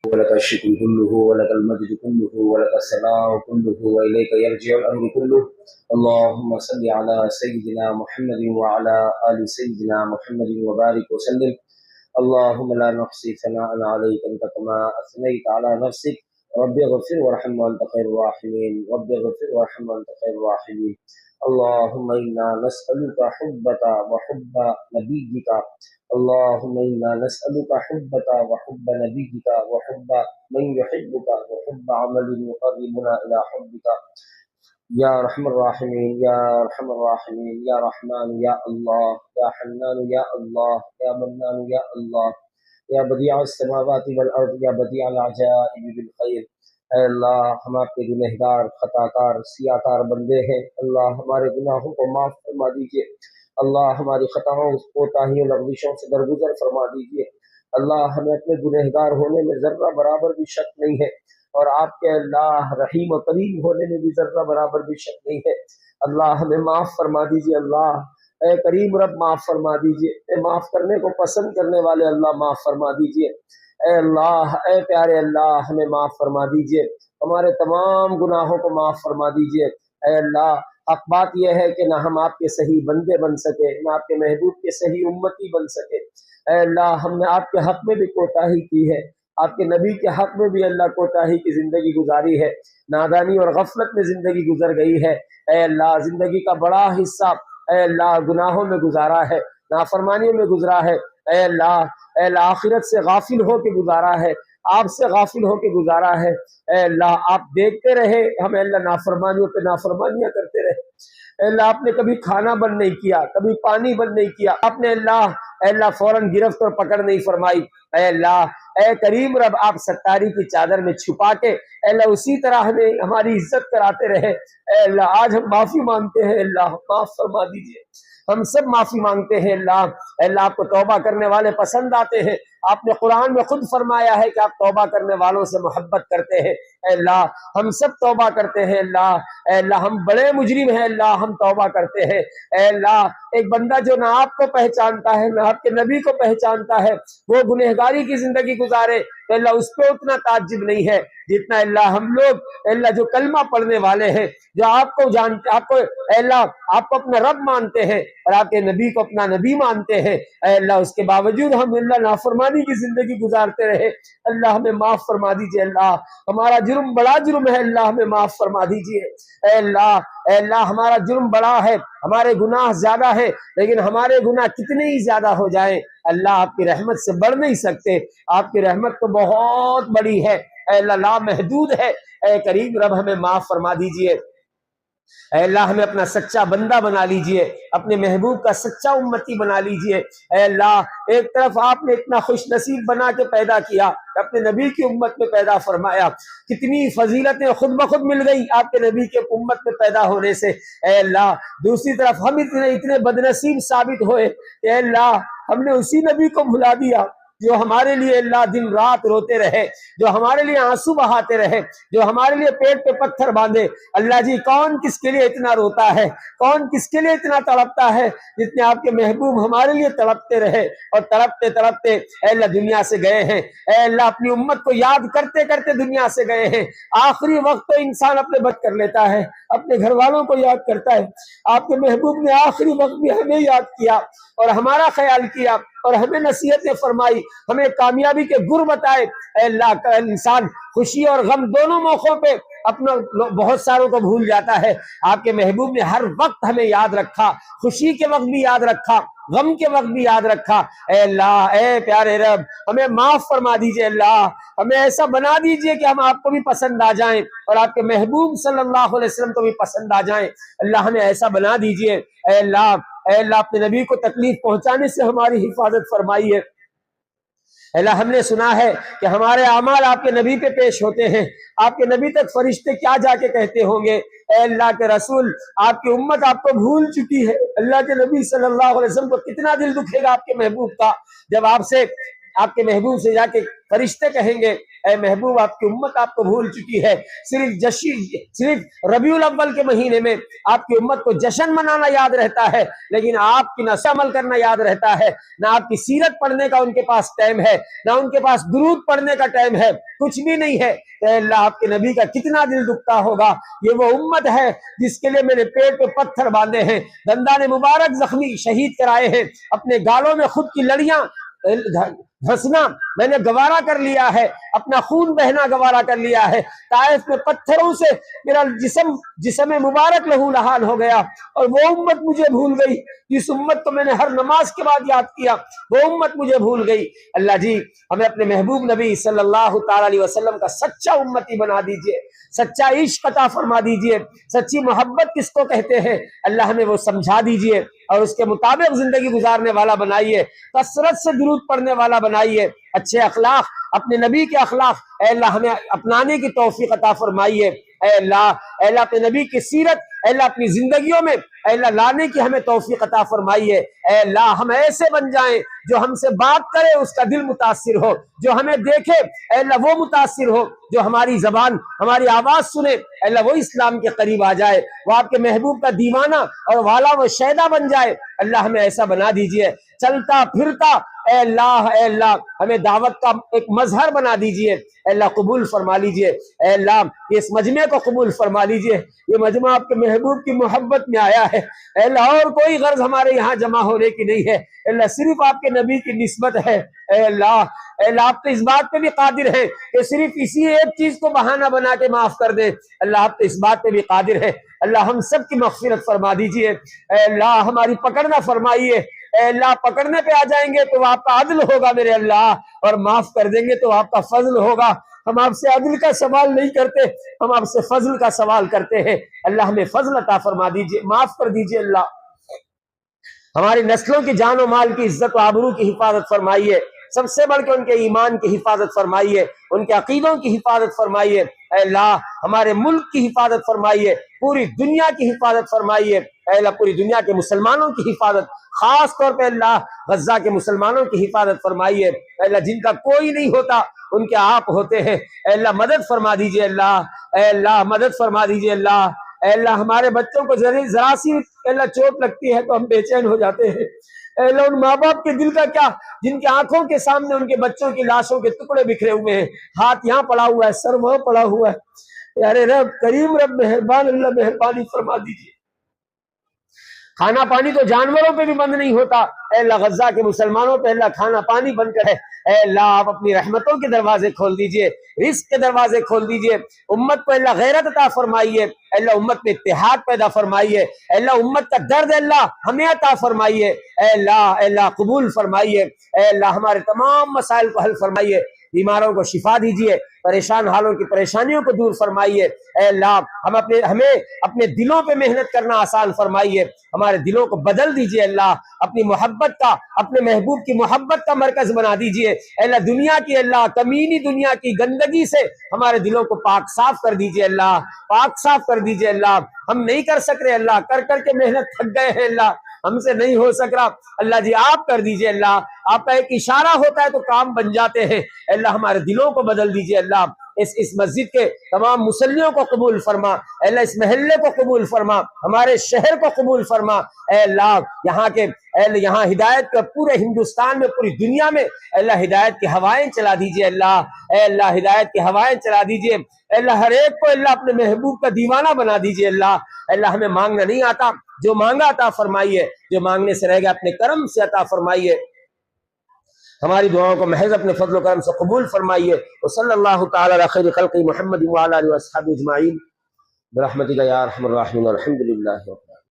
ولك الشكر كله ولك المجد كله ولك الثناء كله وإليك يرجع الأمر كله. اللهم صل على سيدنا محمد وعلى آل سيدنا محمد وبارك وسلم. اللهم لا نحصي ثناء عليك أنت كما أثنيت على نفسك. رب اغفر وارحم وأنت خير الراحمين. رب اغفر وارحم وأنت خير الراحمين. اللهم إنا نسألك حبك وحب نبيك. اللهم إنا نسألك حبك وحب نبيك وحب من يحبك وحب عمل يقربنا إلى حبك یا رحم الراحمین یا ارحم الراحمین یا رحمان یا اللہ یا حنان یا اللہ یا منان یا اللہ یا بدیع السماوات والارض یا بدیع العجائب بالخیر. اے اللہ، ہم آپ کے گنہگار، خطا کار، سیاہ کار بندے ہیں. اللہ، ہمارے گناہوں کو معاف فرما دیجیے. اللہ، ہماری خطاؤں، کوتاہیوں، لغزشوں سے درگزر فرما دیجیے. اللہ، ہمیں اپنے گنہگار ہونے میں ذرہ برابر بھی شک نہیں ہے، اور آپ کے اللہ رحیم و کریم ہونے میں بھی ذرہ برابر بھی شک نہیں ہے. اللہ، ہمیں معاف فرما دیجیے. اللہ، اے کریم رب معاف فرما دیجیے. اے معاف کرنے کو پسند کرنے والے اللہ معاف فرما دیجیے. اے اللہ، اے پیارے اللہ، ہمیں معاف فرما دیجیے. ہمارے تمام گناہوں کو معاف فرما دیجیے. اے اللہ، حق بات یہ ہے کہ نہ ہم آپ کے صحیح بندے بن سکے، نہ آپ کے محبوب کے صحیح امتی بن سکے. اے اللہ، ہم نے آپ کے حق میں بھی کوتاہی کی ہے، آپ کے نبی کے حق میں بھی اللہ کوتاہی کی زندگی گزاری ہے، نادانی اور غفلت میں زندگی گزر گئی ہے. اے اللہ، زندگی کا بڑا حصہ اے اللہ گناہوں میں گزارا ہے، نافرمانیوں میں گزرا ہے. اے اللہ، آخرت سے غافل ہو کے گزارا ہے، آپ سے غافل ہو کے گزارا ہے. اے اللہ، آپ دیکھتے رہے ہمیں، اللہ نافرمانیوں پہ نافرمانیاں کرتے رہے. اے اللہ، آپ نے کبھی کھانا بند نہیں کیا، کبھی پانی بند نہیں کیا. آپ نے اے اللہ فوراً گرفت اور پکڑ نہیں فرمائی. اے اللہ، اے کریم رب، آپ ستاری کی چادر میں چھپا کے اے اللہ اسی طرح ہمیں ہماری عزت کراتے رہے. اے اللہ، آج ہم معافی مانگتے ہیں. اللہ، معاف فرما دیجیے. ہم سب معافی مانگتے ہیں. اللہ، اے اللہ، آپ کو توبہ کرنے والے پسند آتے ہیں. آپ نے قرآن میں خود فرمایا ہے کہ آپ توبہ کرنے والوں سے محبت کرتے ہیں. اے اللہ، ہم سب توبہ کرتے ہیں. اللہ، اے اللہ، ہم بڑے مجرم ہیں. اللہ، ہم توبہ کرتے ہیں. اے اللہ، ایک بندہ جو نہ آپ کو پہچانتا ہے نہ آپ کے نبی کو پہچانتا ہے، وہ گنہگاری کی زندگی گزارے تو اللہ اس پہ اتنا تعجب نہیں ہے جتنا اللہ ہم لوگ اللہ جو کلمہ پڑھنے والے ہیں، جو آپ کو جانتے، آپ کو اے اللہ آپ کو اپنا رب مانتے ہیں اور آپ کے نبی کو اپنا نبی مانتے ہیں. اے اللہ، اس کے باوجود ہم اللہ نافرمانی کی زندگی گزارتے رہے. اللہ، ہمیں معاف فرما دیجیے. اللہ، ہمارا جرم بڑا جرم ہے. اللہ، ہمیں معاف فرما دیجیے. اے اللہ، ہمارا جرم بڑا ہے، ہمارے گناہ زیادہ ہے، لیکن ہمارے گناہ کتنے ہی زیادہ ہو جائیں اللہ آپ کی رحمت سے بڑھ نہیں سکتے. آپ کی رحمت تو بہت بڑی ہے. اے اللہ، لامحدود ہے. اے کریم رب، ہمیں معاف فرما دیجیے. اے اللہ، ہمیں اپنا سچا بندہ بنا لیجئے، اپنے محبوب کا سچا امتی بنا لیجئے. اے اللہ، ایک طرف آپ نے اتنا خوش نصیب بنا کے پیدا کیا، اپنے نبی کی امت میں پیدا فرمایا، کتنی فضیلتیں خود بخود مل گئی آپ کے نبی کے امت میں پیدا ہونے سے. اے اللہ، دوسری طرف ہم اتنے بد نصیب ثابت ہوئے. اے اللہ، ہم نے اسی نبی کو بھلا دیا جو ہمارے لیے اللہ دن رات روتے رہے، جو ہمارے لیے آنسو بہاتے رہے، جو ہمارے لیے پیٹ پہ پتھر باندھے. اللہ جی، کون کس کے لیے اتنا روتا ہے، کون کس کے لیے اتنا تڑپتا ہے جتنے آپ کے محبوب ہمارے لیے تڑپتے رہے اور تڑپتے تڑپتے اے اللہ دنیا سے گئے ہیں. اے اللہ، اپنی امت کو یاد کرتے کرتے دنیا سے گئے ہیں. آخری وقت تو انسان اپنے بد کر لیتا ہے، اپنے گھر والوں کو یاد کرتا ہے. آپ کے محبوب نے آخری وقت بھی ہمیں یاد کیا اور ہمارا خیال کیا اور ہمیں نصیحتیں فرمائی، ہمیں کامیابی کے گر بتائے. اے اللہ، کا انسان خوشی اور غم دونوں موقعوں پہ اپنا بہت ساروں کو بھول جاتا ہے. آپ کے محبوب نے ہر وقت ہمیں یاد رکھا، خوشی کے وقت بھی یاد رکھا، غم کے وقت بھی یاد رکھا. اے اللہ، اے پیارے رب، ہمیں معاف فرما دیجئے. اللہ، ہمیں ایسا بنا دیجئے کہ ہم آپ کو بھی پسند آ جائیں اور آپ کے محبوب صلی اللہ علیہ وسلم کو بھی پسند آ جائیں. اللہ، ہمیں ایسا بنا دیجئے. اے اللہ، اپنے نبی کو تکلیف پہنچانے سے ہماری حفاظت فرمائیے. اللہ، ہم نے سنا ہے کہ ہمارے اعمال آپ کے نبی پہ پیش ہوتے ہیں، آپ کے نبی تک فرشتے کیا جا کے کہتے ہوں گے. اے اللہ کے رسول، آپ کی امت آپ کو بھول چکی ہے. اللہ کے نبی صلی اللہ علیہ وسلم کو کتنا دل دکھے گا آپ کے محبوب کا جب آپ کے محبوب سے جا کے فرشتے کہیں گے اے محبوب آپ کی امت آپ کو بھول چکی ہے، صرف ربیع الاول کے مہینے میں آپ کی امت کو جشن منانا یاد رہتا ہے، لیکن آپ کی نہ عمل کرنا یاد رہتا ہے، نہ آپ کی سیرت پڑھنے کا ان کے پاس ٹائم ہے، نہ ان کے پاس درود پڑھنے کا ٹائم ہے، کچھ بھی نہیں ہے۔ اے اللہ آپ کے نبی کا کتنا دل دکھتا ہوگا، یہ وہ امت ہے جس کے لیے میرے پیٹ پہ پتھر باندھے ہیں، دندان مبارک زخمی شہید کرائے ہیں، اپنے گالوں میں خود کی لڑیاں دھسنا میں نے گوارا کر لیا ہے، اپنا خون بہنا گوارا کر لیا ہے، طائف میں پتھروں سے میرا جسم مبارک لہو لہان ہو گیا، اور وہ امت مجھے بھول گئی جس امت کو میں نے ہر نماز کے بعد یاد کیا، وہ امت مجھے بھول گئی۔ اللہ جی ہمیں اپنے محبوب نبی صلی اللہ تعالی علیہ وسلم کا سچا امتی بنا دیجئے، سچا عشق عطا فرما دیجئے، سچی محبت کس کو کہتے ہیں اللہ ہمیں وہ سمجھا دیجئے، اور اس کے مطابق زندگی گزارنے والا بنائیے، کثرت سے درود پڑھنے والا بنائیے، اچھے اخلاق اپنے نبی کے اخلاق اے اللہ ہمیں اپنانے کی توفیق عطا فرمائیے، اے اللہ اپنے نبی کی سیرت اے اللہ اپنی زندگیوں میں اے اللہ لانے کی ہمیں توفیق عطا فرمائیے، اے اللہ ہم ایسے بن جائیں جو ہم سے بات کرے اس کا دل متاثر ہو، جو ہمیں دیکھے اے اللہ وہ متاثر ہو، جو ہماری زبان ہماری آواز سنے اے اللہ وہ اسلام کے قریب آ جائے، وہ آپ کے محبوب کا دیوانہ اور والا و شیدا بن جائے، اللہ ہمیں ایسا بنا دیجئے، چلتا پھرتا اے اللہ ہمیں دعوت کا ایک مظہر بنا دیجئے، اے اللہ قبول فرما لیجئے، اے اللہ یہ اس مجمع کو قبول فرما لیجئے، یہ مجمع آپ کے محبوب کی محبت میں آیا ہے، اے اللہ اور کوئی غرض ہمارے یہاں جمع ہونے کی نہیں ہے، اے اللہ صرف آپ کے نبی کی نسبت ہے، اے اللہ آپ تو اس بات پہ بھی قادر ہیں کہ صرف اسی ایک چیز کو بہانہ بنا کے معاف کر دیں، اللہ آپ تو اس بات پہ بھی قادر ہے، اللہ ہم سب کی مغفرت فرما دیجئے، اے اللہ ہماری پکڑنا فرمائیے، اے اللہ پکڑنے پہ آ جائیں گے تو آپ کا عدل ہوگا میرے اللہ، اور معاف کر دیں گے تو آپ کا فضل ہوگا، ہم آپ سے عدل کا سوال نہیں کرتے، ہم آپ سے فضل کا سوال کرتے ہیں، اللہ ہمیں فضل عطا فرما دیجئے، معاف کر دیجئے، اللہ ہماری نسلوں کی جان و مال کی عزت و آبرو کی حفاظت فرمائیے، سب سے بڑھ کے ان کے ایمان کی حفاظت فرمائیے، ان کے عقیدوں کی حفاظت فرمائیے، اے اللہ ہمارے ملک کی حفاظت فرمائیے، پوری دنیا کی حفاظت فرمائیے، اے اللہ پوری دنیا کے مسلمانوں کی حفاظت، خاص طور پہ اللہ غزہ کے مسلمانوں کی حفاظت فرمائیے، اے اللہ جن کا کوئی نہیں ہوتا ان کے آپ ہوتے ہیں، اے اللہ مدد فرما دیجئے، اے اللہ مدد فرما دیجئے، اے اللہ ہمارے بچوں کو ذرا سی اللہ چوٹ لگتی ہے تو ہم بے چین ہو جاتے ہیں، اے اللہ ان ماں باپ کے دل کا کیا جن کی آنکھوں کے سامنے ان کے بچوں کی لاشوں کے ٹکڑے بکھرے ہوئے ہیں، ہاتھ یہاں پڑا ہوا ہے، سر وہاں پڑا ہوا ہے، یار رب کریم رب مہربان اللہ مہربانی فرما دیجیے، کھانا پانی تو جانوروں پہ بھی بند نہیں ہوتا، اے اللہ غزہ کے مسلمانوں پہ اللہ کھانا پانی بند کرے، اے اللہ آپ اپنی رحمتوں کے دروازے کھول دیجئے، رزق کے دروازے کھول دیجئے، امت کو اللہ غیرت عطا فرمائیے، اے اللہ امت میں اتحاد پیدا فرمائیے، اے اللہ امت کا درد اللہ ہمیں عطا فرمائیے، اے اللہ قبول فرمائیے، اے اللہ ہمارے تمام مسائل کو حل فرمائیے، بیماروں کو شفا دیجئے، پریشان حالوں کی پریشانیوں کو دور فرمائیے، اے اللہ ہمیں اپنے دلوں پہ محنت کرنا آسان فرمائیے، ہمارے دلوں کو بدل دیجئے، اللہ اپنی محبت کا اپنے محبوب کی محبت کا مرکز بنا دیجئے، اے اللہ دنیا کی اللہ کمینی دنیا کی گندگی سے ہمارے دلوں کو پاک صاف کر دیجئے، اللہ پاک صاف کر دیجئے، اللہ ہم نہیں کر سک رہے، اللہ کر کے محنت تھک گئے ہیں، اللہ ہم سے نہیں ہو سک رہا، اللہ جی آپ کر دیجئے، اللہ آپ کا ایک اشارہ ہوتا ہے تو کام بن جاتے ہیں، اللہ ہمارے دلوں کو بدل دیجئے، اللہ اس مسجد کے تمام مصلیوں کو قبول فرما، اے اللہ اس محلے کو قبول فرما، ہمارے شہر کو قبول فرما، اے اللہ یہاں ہدایت کا پورے ہندوستان میں پوری دنیا میں اے اللہ ہدایت کی ہوائیں چلا دیجئے، اے اللہ ہدایت کی ہوائیں چلا دیجئے، اے اللہ ہر ایک کو اللہ اپنے محبوب کا دیوانہ بنا دیجئے، اللہ ہمیں مانگنا نہیں آتا، جو مانگا عطا فرمائیے، جو مانگنے سے رہ گیا اپنے کرم سے عطا فرمائیے، ہماری دعاؤں کو محض اپنے فضل و کرم سے قبول فرمائیے، وصلی اللہ تعالی علی خیر خلق محمد وعلی آلہ واصحابہ اجمعین برحمتک یا ارحم الراحمین، الحمد للہ۔